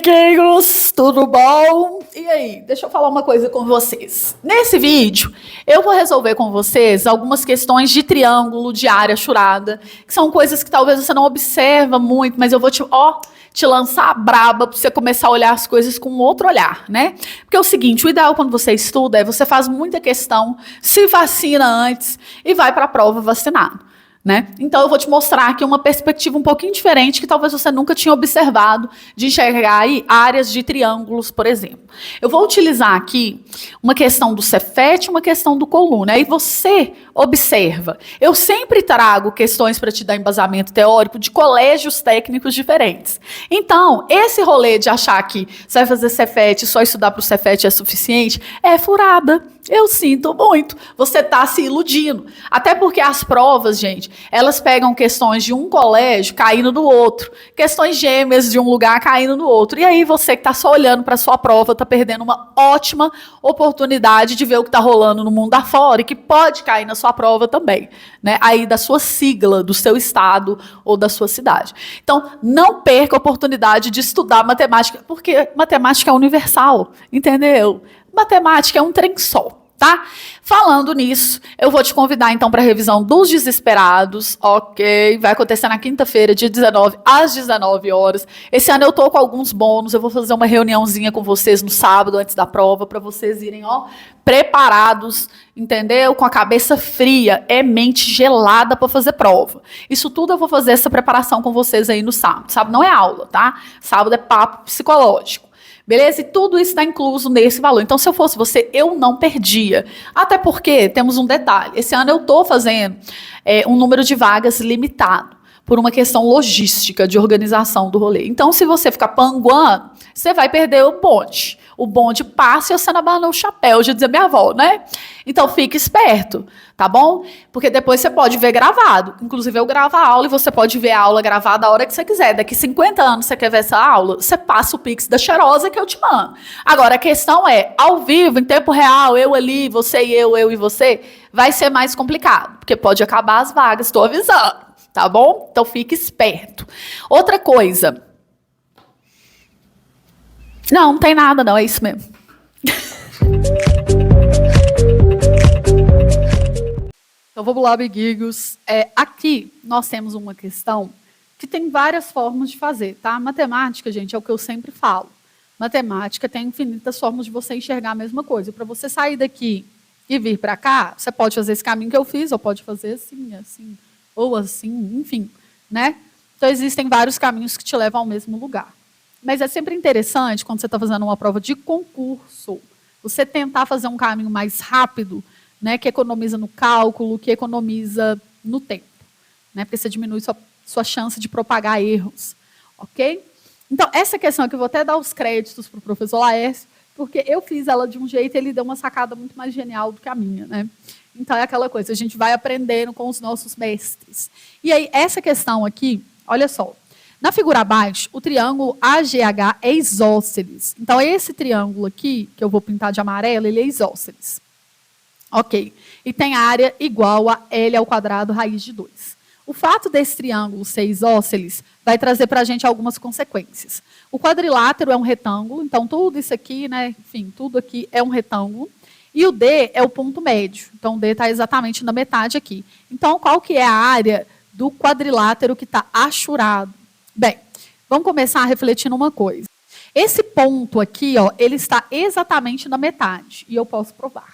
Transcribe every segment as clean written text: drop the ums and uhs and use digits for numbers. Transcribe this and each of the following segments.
amiguinhos, tudo bom? E aí, deixa eu falar uma coisa com vocês. Nesse vídeo, eu vou resolver com vocês algumas questões de triângulo, de área achurada, que são coisas que talvez você não observa muito, mas eu vou te lançar a braba para você começar a olhar as coisas com outro olhar, né? Porque é o seguinte, o ideal quando você estuda é você faz muita questão, se vacina antes e vai para a prova vacinado. Né? Então eu vou te mostrar aqui uma perspectiva um pouquinho diferente que talvez você nunca tinha observado de enxergar aí áreas de triângulos, por exemplo. Eu vou utilizar aqui uma questão do Cefet e uma questão do Coluna. Aí você observa. Eu sempre trago questões para te dar embasamento teórico de colégios técnicos diferentes. Então, esse rolê de achar que você vai fazer Cefet e só estudar para o Cefet é suficiente, é furada. Eu sinto muito. Você está se iludindo. Até porque as provas, gente, elas pegam questões de um colégio caindo do outro. Questões gêmeas de um lugar caindo do outro. E aí você que está só olhando para a sua prova está perdendo uma ótima oportunidade de ver o que está rolando no mundo afora e que pode cair na sua prova também. Né? Aí da sua sigla, do seu estado ou da sua cidade. Então, não perca a oportunidade de estudar matemática, porque matemática é universal, entendeu? Matemática é um trem só. Tá? Falando nisso, eu vou te convidar então para a revisão dos desesperados, ok? Vai acontecer na quinta-feira, dia 19, às 19 horas. Esse ano eu tô com alguns bônus, eu vou fazer uma reuniãozinha com vocês no sábado, antes da prova, para vocês irem, preparados, entendeu? Com a cabeça fria, é mente gelada para fazer prova. Isso tudo eu vou fazer essa preparação com vocês aí no sábado. Sábado não é aula, tá? Sábado é papo psicológico. Beleza? E tudo isso está incluso nesse valor. Então, se eu fosse você, eu não perdia. Até porque temos um detalhe. Esse ano eu estou fazendo um número de vagas limitado por uma questão logística de organização do rolê. Então, se você ficar panguando, você vai perder o bonde. O bonde passa e você não abana o chapéu, já dizia minha avó, né? Então, fique esperto, tá bom? Porque depois você pode ver gravado. Inclusive, eu gravo a aula e você pode ver a aula gravada a hora que você quiser. Daqui 50 anos você quer ver essa aula, você passa o Pix da cheirosa que eu te mando. Agora, a questão é, ao vivo, em tempo real, eu ali, você e eu e você, vai ser mais complicado, porque pode acabar as vagas, estou avisando, tá bom? Então, fique esperto. Outra coisa... Não tem nada, não, é isso mesmo. Então, vamos lá, amiguinhos. Aqui nós temos uma questão que tem várias formas de fazer, tá? Matemática, gente, é o que eu sempre falo. Matemática tem infinitas formas de você enxergar a mesma coisa. Para você sair daqui e vir para cá, você pode fazer esse caminho que eu fiz, ou pode fazer assim, assim, ou assim, enfim, né? Então, existem vários caminhos que te levam ao mesmo lugar. Mas é sempre interessante, quando você está fazendo uma prova de concurso, você tentar fazer um caminho mais rápido, né, que economiza no cálculo, que economiza no tempo. Né, porque você diminui sua chance de propagar erros. Ok? Então, essa questão aqui, eu vou até dar os créditos para o professor Laércio, porque eu fiz ela de um jeito e ele deu uma sacada muito mais genial do que a minha. Né? Então, é aquela coisa, a gente vai aprendendo com os nossos mestres. E aí, essa questão aqui, olha só. Na figura abaixo, o triângulo AGH é isósceles. Então, esse triângulo aqui, que eu vou pintar de amarelo, ele é isósceles. Ok. E tem área igual a L ao quadrado raiz de 2. O fato desse triângulo ser isósceles vai trazer para a gente algumas consequências. O quadrilátero é um retângulo, então tudo isso aqui, né, enfim, tudo aqui é um retângulo. E o D é o ponto médio. Então, o D está exatamente na metade aqui. Então, qual que é a área do quadrilátero que está achurado? Bem, vamos começar refletindo uma coisa. Esse ponto aqui, ele está exatamente na metade. E eu posso provar.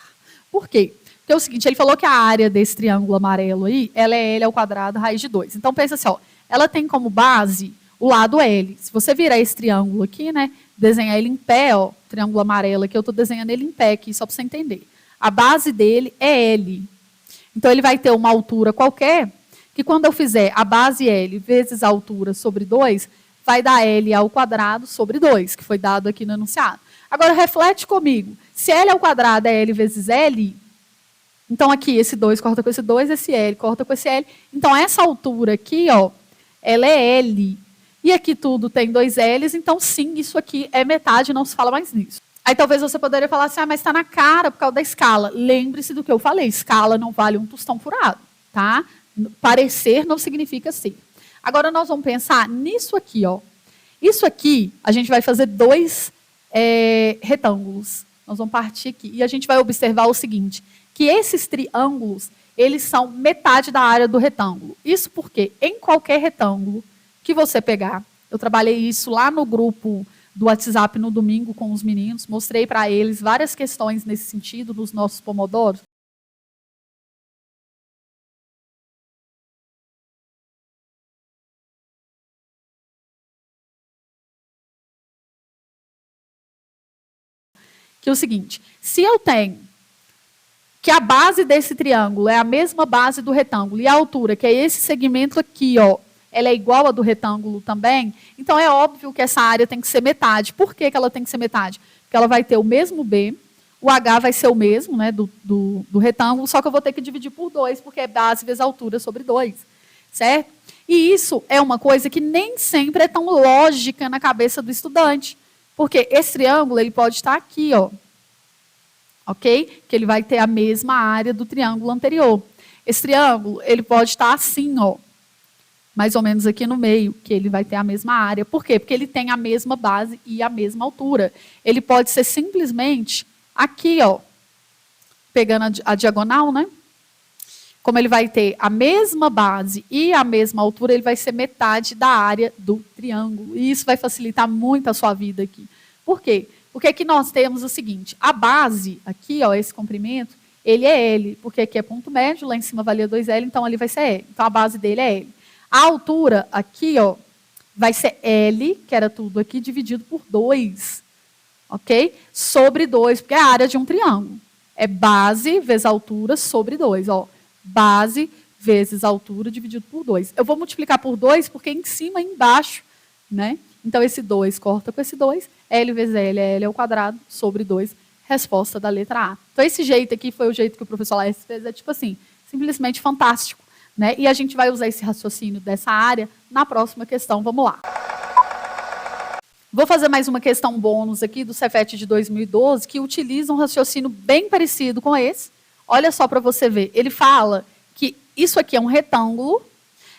Por quê? Porque é o seguinte, ele falou que a área desse triângulo amarelo aí, ela é L ao quadrado raiz de 2. Então, pensa assim, ela tem como base o lado L. Se você virar esse triângulo aqui, né, desenhar ele em pé, triângulo amarelo aqui, eu estou desenhando ele em pé aqui, só para você entender. A base dele é L. Então, ele vai ter uma altura qualquer, que quando eu fizer a base L vezes a altura sobre 2, vai dar L ao quadrado sobre 2, que foi dado aqui no enunciado. Agora, reflete comigo. Se L ao quadrado é L vezes L, então aqui esse 2 corta com esse 2, esse L corta com esse L. Então, essa altura aqui, ela é L. E aqui tudo tem 2 L's, então sim, isso aqui é metade, não se fala mais nisso. Aí talvez você poderia falar assim, mas está na cara por causa da escala. Lembre-se do que eu falei, escala não vale um tostão furado, tá? Parecer não significa ser. Agora nós vamos pensar nisso aqui, Isso aqui, a gente vai fazer dois retângulos. Nós vamos partir aqui. E a gente vai observar o seguinte, que esses triângulos, eles são metade da área do retângulo. Isso porque em qualquer retângulo que você pegar, eu trabalhei isso lá no grupo do WhatsApp no domingo com os meninos, mostrei para eles várias questões nesse sentido, nos nossos pomodoros. Que é o seguinte, se eu tenho que a base desse triângulo é a mesma base do retângulo e a altura, que é esse segmento aqui, ó, ela é igual a do retângulo também, então é óbvio que essa área tem que ser metade. Por que ela tem que ser metade? Porque ela vai ter o mesmo B, o H vai ser o mesmo, né, do retângulo, só que eu vou ter que dividir por 2, porque é base vezes altura sobre 2, certo? E isso é uma coisa que nem sempre é tão lógica na cabeça do estudante, porque esse triângulo ele pode estar aqui, ó, ok? Que ele vai ter a mesma área do triângulo anterior. Esse triângulo ele pode estar assim, ó, mais ou menos aqui no meio, que ele vai ter a mesma área. Por quê? Porque ele tem a mesma base e a mesma altura. Ele pode ser simplesmente aqui, ó, pegando a diagonal, né? Como ele vai ter a mesma base e a mesma altura, ele vai ser metade da área do triângulo. E isso vai facilitar muito a sua vida aqui. Por quê? Porque aqui nós temos o seguinte, a base, aqui, ó, esse comprimento, ele é L, porque aqui é ponto médio, lá em cima valia 2L, então ali vai ser L. Então a base dele é L. A altura aqui, ó, vai ser L, que era tudo aqui, dividido por 2, ok? Sobre 2, porque é a área de um triângulo. É base vezes altura sobre 2, ó. Base vezes altura dividido por 2. Eu vou multiplicar por 2 porque em cima e embaixo, né? Então esse 2 corta com esse 2, L vezes L é L ao quadrado sobre 2, resposta da letra A. Então esse jeito aqui foi o jeito que o professor Laércio fez, é tipo assim, simplesmente fantástico. Né? E a gente vai usar esse raciocínio dessa área na próxima questão. Vamos lá. Vou fazer mais uma questão bônus aqui do Cefet de 2012, que utiliza um raciocínio bem parecido com esse. Olha só para você ver. Ele fala que isso aqui é um retângulo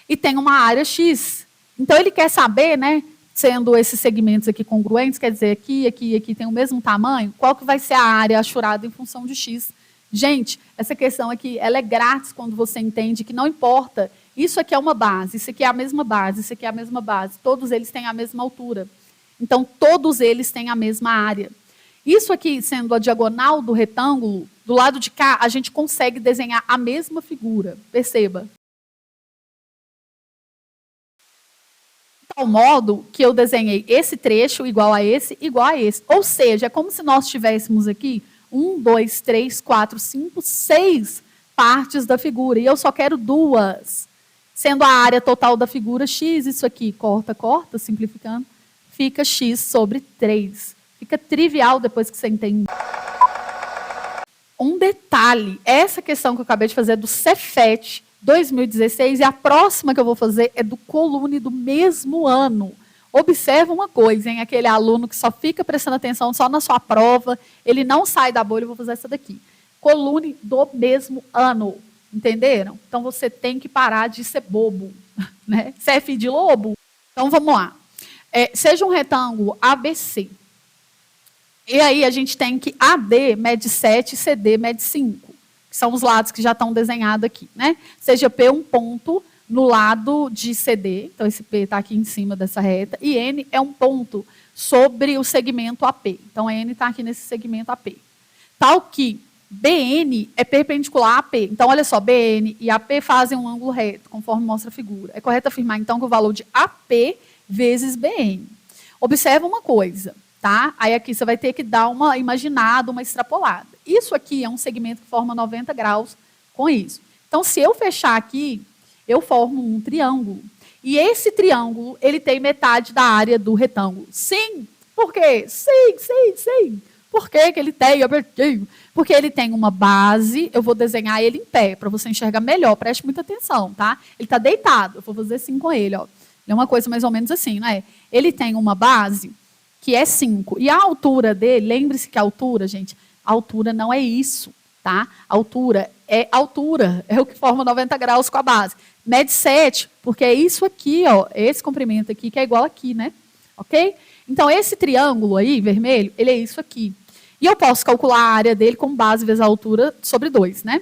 e tem uma área X. Então, ele quer saber, né, sendo esses segmentos aqui congruentes, quer dizer, aqui, aqui e aqui tem o mesmo tamanho, qual que vai ser a área achurada em função de X. Gente, essa questão aqui, ela é grátis quando você entende que não importa, isso aqui é uma base, isso aqui é a mesma base, isso aqui é a mesma base, todos eles têm a mesma altura. Então, todos eles têm a mesma área. Isso aqui, sendo a diagonal do retângulo, do lado de cá, a gente consegue desenhar a mesma figura, perceba. De tal modo que eu desenhei esse trecho igual a esse, igual a esse. Ou seja, é como se nós tivéssemos aqui 1, 2, 3, 4, 5, 6 partes da figura. E eu só quero 2. Sendo a área total da figura X, isso aqui, corta, corta, simplificando, fica X sobre 3. Fica trivial depois que você entende. Um detalhe, essa questão que eu acabei de fazer é do Cefet 2016 e a próxima que eu vou fazer é do Colune do mesmo ano. Observa uma coisa, hein? Aquele aluno que só fica prestando atenção só na sua prova, ele não sai da bolha, eu vou fazer essa daqui. Colune do mesmo ano, entenderam? Então você tem que parar de ser bobo, né? Você é filho de lobo? Então vamos lá. Seja um retângulo ABC. E aí a gente tem que AD mede 7 e CD mede 5, que são os lados que já estão desenhados aqui, né? Seja P um ponto no lado de CD, então esse P está aqui em cima dessa reta, e N é um ponto sobre o segmento AP. Então, N está aqui nesse segmento AP. Tal que BN é perpendicular a AP. Então, olha só, BN e AP fazem um ângulo reto, conforme mostra a figura. É correto afirmar, então, que o valor de AP vezes BN. Observa uma coisa, tá? Aí aqui você vai ter que dar uma imaginada, uma extrapolada. Isso aqui é um segmento que forma 90 graus com isso. Então, se eu fechar aqui, eu formo um triângulo. E esse triângulo, ele tem metade da área do retângulo. Sim. Por quê? Sim. Por que ele tem? Porque ele tem uma base, eu vou desenhar ele em pé, para você enxergar melhor, preste muita atenção, tá? Ele está deitado, eu vou fazer assim com ele, ó. É uma coisa mais ou menos assim, né? Ele tem uma base que é 5. E a altura dele, lembre-se que a altura, gente, a altura não é isso, tá? A altura, é o que forma 90 graus com a base. Mede 7, porque é isso aqui, ó, esse comprimento aqui, que é igual aqui, né? ok? Então, esse triângulo aí, vermelho, ele é isso aqui. E eu posso calcular a área dele com base vezes a altura sobre 2, né?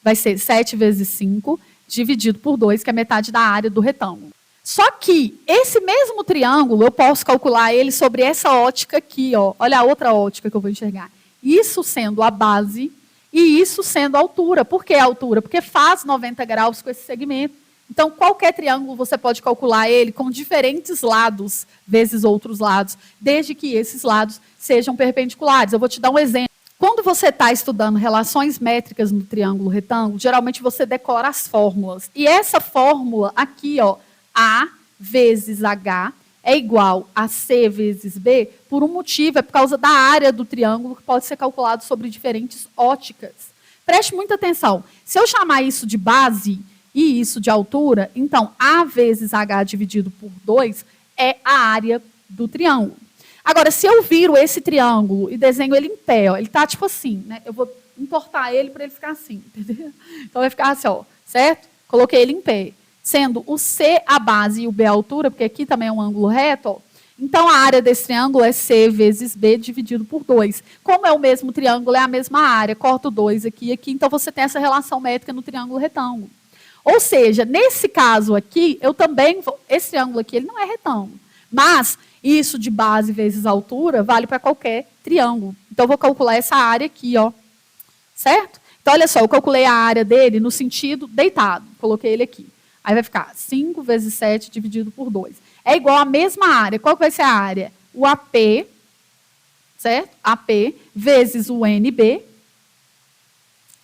Vai ser 7 vezes 5 dividido por 2, que é metade da área do retângulo. Só que esse mesmo triângulo, eu posso calcular ele sobre essa ótica aqui, ó. Olha a outra ótica que eu vou enxergar. Isso sendo a base e isso sendo a altura. Por que a altura? Porque faz 90 graus com esse segmento. Então, qualquer triângulo você pode calcular ele com diferentes lados vezes outros lados, desde que esses lados sejam perpendiculares. Eu vou te dar um exemplo. Quando você está estudando relações métricas no triângulo retângulo, geralmente você decora as fórmulas. E essa fórmula aqui, ó, A vezes H é igual a C vezes B, por um motivo, é por causa da área do triângulo, que pode ser calculado sobre diferentes óticas. Preste muita atenção. Se eu chamar isso de base e isso de altura, então A vezes H dividido por 2 é a área do triângulo. Agora, se eu viro esse triângulo e desenho ele em pé, ó, ele está tipo assim, né? Eu vou entortar ele para ele ficar assim, entendeu? Então vai ficar assim, ó, certo? Coloquei ele em pé. Sendo o C a base e o B a altura, porque aqui também é um ângulo reto, ó, então a área desse triângulo é C vezes B dividido por 2. Como é o mesmo triângulo, é a mesma área, corto 2 aqui e aqui, então você tem essa relação métrica no triângulo retângulo. Ou seja, nesse caso aqui, eu também vou, esse triângulo aqui ele não é retângulo, mas isso de base vezes altura vale para qualquer triângulo. Então, eu vou calcular essa área aqui, ó, certo? Então, olha só, eu calculei a área dele no sentido deitado, coloquei ele aqui. Aí vai ficar 5 vezes 7 dividido por 2. É igual à mesma área. Qual que vai ser a área? O AP, certo? AP vezes o NB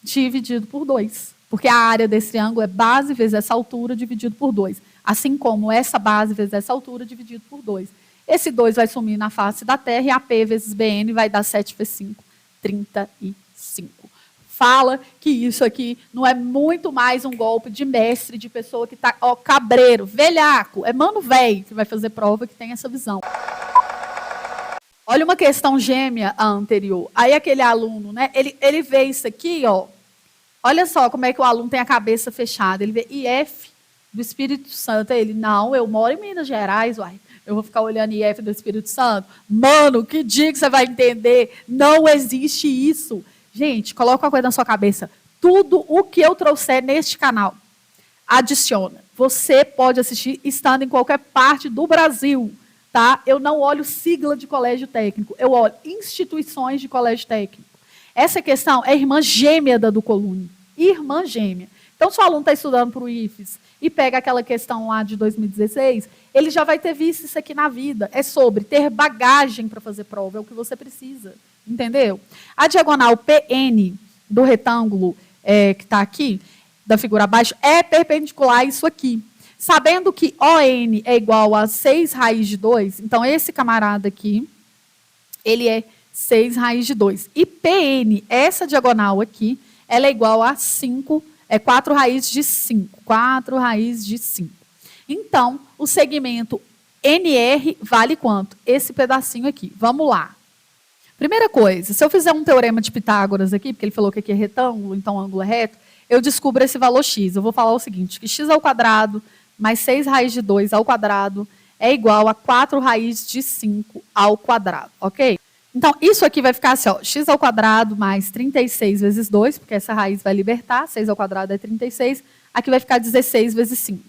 dividido por 2. Porque a área desse triângulo é base vezes essa altura dividido por 2. Assim como essa base vezes essa altura dividido por 2. Esse 2 vai sumir na face da Terra e AP vezes BN vai dar 7 vezes 5, 35. Fala que isso aqui não é muito mais um golpe de mestre, de pessoa que está, ó, cabreiro, velhaco, é mano velho que vai fazer prova que tem essa visão. Olha uma questão gêmea a anterior. Aí aquele aluno, né, ele vê isso aqui, ó. Olha só como é que o aluno tem a cabeça fechada. Ele vê IF do Espírito Santo. Ele, não, eu moro em Minas Gerais, uai. Eu vou ficar olhando IF do Espírito Santo. Mano, que dia que você vai entender? Não existe isso. Gente, coloca uma coisa na sua cabeça. Tudo o que eu trouxer neste canal, adiciona. Você pode assistir estando em qualquer parte do Brasil. Tá? Eu não olho sigla de colégio técnico. Eu olho instituições de colégio técnico. Essa questão é irmã gêmea da do Colune. Irmã gêmea. Então, se o aluno está estudando para o IFES e pega aquela questão lá de 2016, ele já vai ter visto isso aqui na vida. É sobre ter bagagem para fazer prova, é o que você precisa. Entendeu? A diagonal PN do retângulo que está aqui, da figura abaixo, é perpendicular a isso aqui. Sabendo que ON é igual a 6 raiz de 2, então esse camarada aqui, ele é 6 raiz de 2. E PN, essa diagonal aqui, ela é igual a 4 raiz de 5. 4 raiz de 5. Então, o segmento NR vale quanto? Esse pedacinho aqui. Vamos lá. Primeira coisa, se eu fizer um teorema de Pitágoras aqui, porque ele falou que aqui é retângulo, então o ângulo é reto, eu descubro esse valor x. Eu vou falar o seguinte, que x ao quadrado mais 6 raiz de 2 ao quadrado é igual a 4 raiz de 5 ao quadrado, ok? Então, isso aqui vai ficar assim, ó, x ao quadrado mais 36 vezes 2, porque essa raiz vai libertar, 6 ao quadrado é 36, aqui vai ficar 16 vezes 5.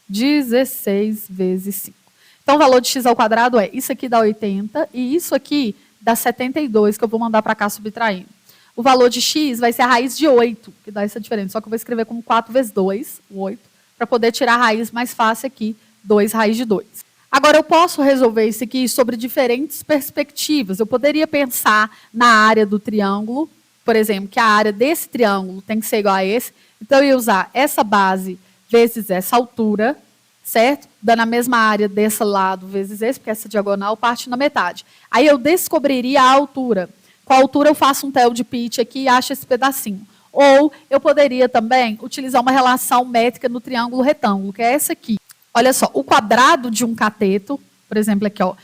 16 vezes 5. Então, o valor de x ao quadrado é, isso aqui dá 80, e isso aqui dá 72, que eu vou mandar para cá subtraindo. O valor de x vai ser a raiz de 8, que dá essa diferença, só que eu vou escrever como 4 vezes 2, 8, para poder tirar a raiz mais fácil aqui, 2 raiz de 2. Agora, eu posso resolver isso aqui sobre diferentes perspectivas. Eu poderia pensar na área do triângulo, por exemplo, que a área desse triângulo tem que ser igual a esse. Então, eu ia usar essa base vezes essa altura, certo? Dando a mesma área desse lado vezes esse, porque essa diagonal parte na metade. Aí, eu descobriria a altura. Com a altura, eu faço um tel de pitch aqui e acho esse pedacinho. Ou eu poderia também utilizar uma relação métrica no triângulo retângulo, que é essa aqui. Olha só, o quadrado de um cateto, por exemplo, aqui, ó,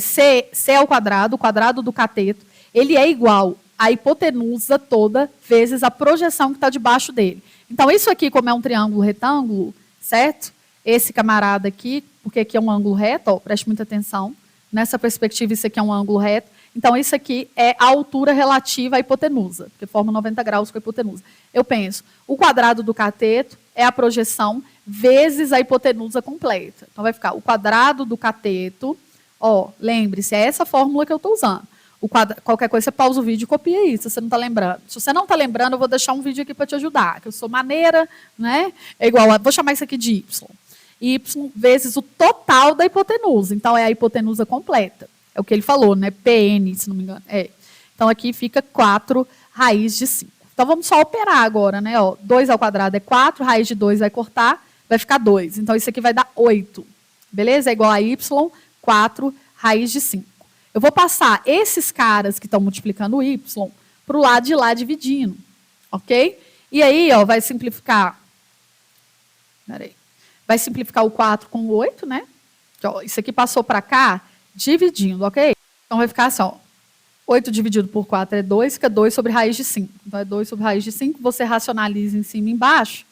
C ao quadrado, o quadrado do cateto, ele é igual à hipotenusa toda vezes a projeção que está debaixo dele. Então, isso aqui, como é um triângulo retângulo, certo? esse camarada aqui, porque aqui é um ângulo reto, ó, preste muita atenção. Nessa perspectiva, isso aqui é um ângulo reto. Então, isso aqui é a altura relativa à hipotenusa, porque forma 90 graus com a hipotenusa. Eu penso, o quadrado do cateto é a projeção vezes a hipotenusa completa. Então, vai ficar o quadrado do cateto, ó, lembre-se, é essa fórmula que eu estou usando. Qualquer coisa, você pausa o vídeo e copia isso, se você não está lembrando. Se você não está lembrando, eu vou deixar um vídeo aqui para te ajudar, que eu sou maneira, né? É igual, vou chamar isso aqui de y. Y vezes o total da hipotenusa. Então, é a hipotenusa completa. É o que ele falou, né? PN, se não me engano. É. Então, aqui fica 4 raiz de 5. Então, vamos só operar agora, né? Ó, 2 ao quadrado é 4, raiz de 2 vai cortar, vai ficar 2. Então, isso aqui vai dar 8. Beleza? É igual a y, 4 raiz de 5. Eu vou passar esses caras que estão multiplicando o y para o lado de lá dividindo. Ok? E aí, ó, vai simplificar. Peraí. Vai simplificar o 4 com o 8, né? Ó, isso aqui passou para cá, dividindo, ok? Então, vai ficar assim, ó. 8 dividido por 4 é 2, fica 2 sobre raiz de 5. Então, é 2 sobre raiz de 5, você racionaliza em cima e embaixo,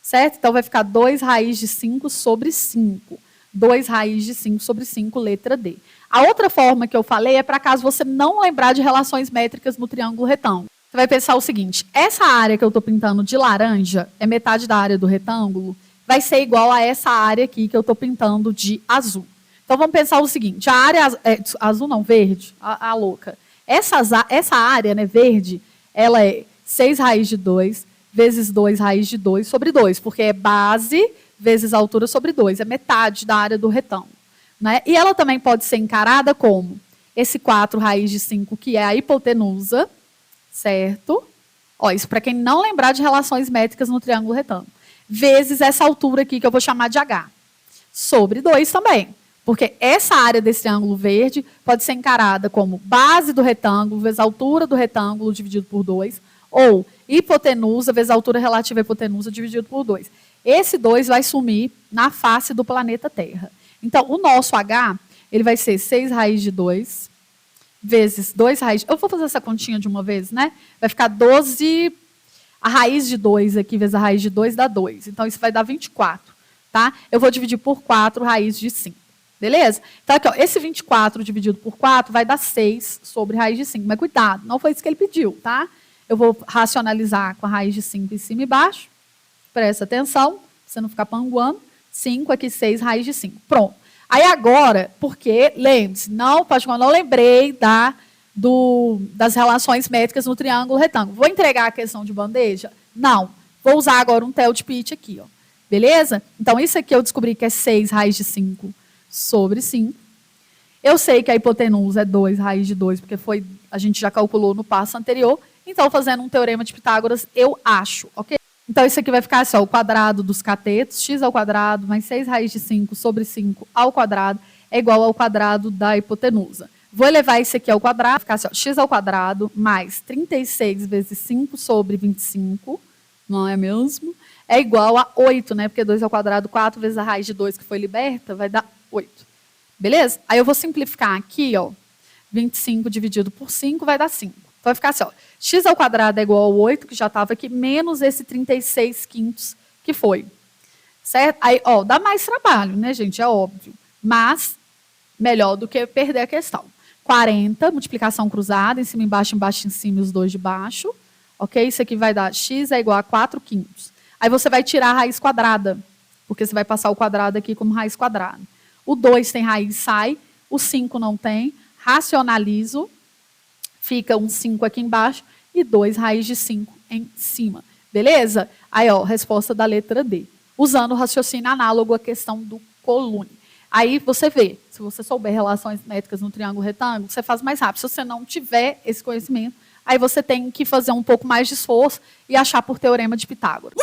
certo? Então, vai ficar 2 raiz de 5 sobre 5. 2 raiz de 5 sobre 5, letra D. A outra forma que eu falei é para caso você não lembrar de relações métricas no triângulo retângulo. Você vai pensar o seguinte, essa área que eu estou pintando de laranja, é metade da área do retângulo, vai ser igual a essa área aqui que eu estou pintando de azul. Então, vamos pensar o seguinte, a área azul não, verde, a louca. Essa área, né, verde, ela é 6 raiz de 2 vezes 2 raiz de 2 sobre 2, porque é base vezes altura sobre 2, é metade da área do retângulo. Né? E ela também pode ser encarada como esse 4 raiz de 5, que é a hipotenusa, certo? Ó, isso para quem não lembrar de relações métricas no triângulo retângulo. Vezes essa altura aqui, que eu vou chamar de H. Sobre 2 também. Porque essa área desse triângulo verde pode ser encarada como base do retângulo vezes a altura do retângulo dividido por 2, ou hipotenusa vezes a altura relativa à hipotenusa dividido por 2. Esse 2 vai sumir na face do planeta Terra. Então, o nosso H, ele vai ser 6 raiz de 2 vezes 2 raiz... Eu vou fazer essa continha de uma vez, né? Vai ficar 12... A raiz de 2 aqui vezes a raiz de 2 dá 2. Então, isso vai dar 24, tá? Eu vou dividir por 4 raiz de 5. Beleza? Então, aqui, ó, esse 24 dividido por 4 vai dar 6 sobre raiz de 5. Mas cuidado, não foi isso que ele pediu, tá? Eu vou racionalizar com a raiz de 5 em cima e embaixo. Presta atenção, pra você não ficar panguando. 5, aqui 6, raiz de 5. Pronto. Aí agora, porque, lembre-se, não lembrei das relações métricas no triângulo retângulo. Vou entregar a questão de bandeja? Não. Vou usar agora um TEL de Pitt aqui, ó. Beleza? Então, isso aqui eu descobri que é 6 raiz de 5 sobre 5. Eu sei que a hipotenusa é 2 raiz de 2, porque a gente já calculou no passo anterior. Então, fazendo um teorema de Pitágoras, eu acho, ok? Então, isso aqui vai ficar assim, ó, o quadrado dos catetos, x ao quadrado mais 6 raiz de 5 sobre 5 ao quadrado é igual ao quadrado da hipotenusa. Vou elevar isso aqui ao quadrado, vai ficar assim, ó, x ao quadrado mais 36 vezes 5 sobre 25, não é mesmo? É igual a 8, né? Porque 2 ao quadrado, 4 vezes a raiz de 2 que foi liberta, vai dar 8. Beleza? Aí eu vou simplificar aqui, ó, 25 dividido por 5 vai dar 5. Então, vai ficar assim, ó, x ao quadrado é igual a 8, que já estava aqui, menos esse 36 quintos que foi. Certo? Aí, ó, dá mais trabalho, né, gente? É óbvio. Mas, melhor do que perder a questão. 40, multiplicação cruzada, em cima, embaixo, em cima, e os dois de baixo. Ok? Isso aqui vai dar x é igual a 4 quintos. Aí você vai tirar a raiz quadrada, porque você vai passar o quadrado aqui como raiz quadrada. O 2 tem raiz, sai. O 5 não tem. Racionalizo. Fica um 5 aqui embaixo e 2 raiz de 5 em cima. Beleza? Aí, ó, resposta da letra D. Usando o raciocínio análogo à questão do colune. Aí você vê, se você souber relações métricas no triângulo retângulo, você faz mais rápido. Se você não tiver esse conhecimento, aí você tem que fazer um pouco mais de esforço e achar por teorema de Pitágoras.